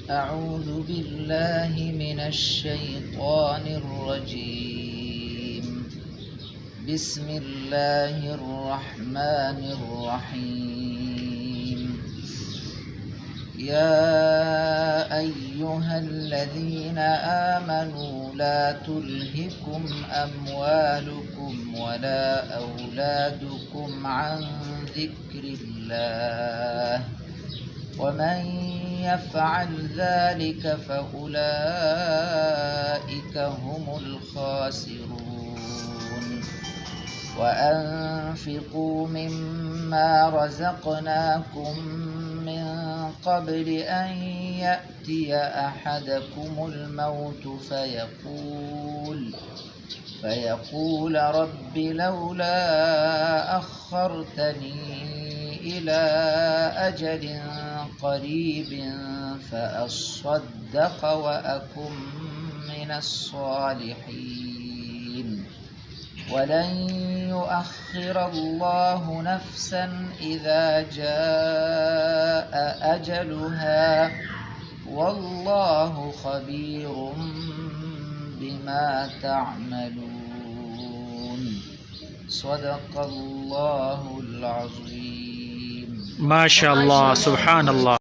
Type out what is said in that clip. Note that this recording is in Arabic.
أعوذ بالله من الشيطان الرجيم. بسم الله الرحمن الرحيم. يا أيها الذين آمنوا لا تلهكم أموالكم ولا أولادكم عن ذكر الله ومن يفعل ذلك فأولئك هم الخاسرون. وأنفقوا مما رزقناكم من قبل أن يأتي أحدكم الموت فيقول رب لولا أخرتني إلى أجل قريب فأصدق وأكن من الصالحين. ولن يؤخر الله نفسا إذا جاء أجلها والله خبير بما تعملون. صدق الله العظيم. ما شاء الله، سبحان الله.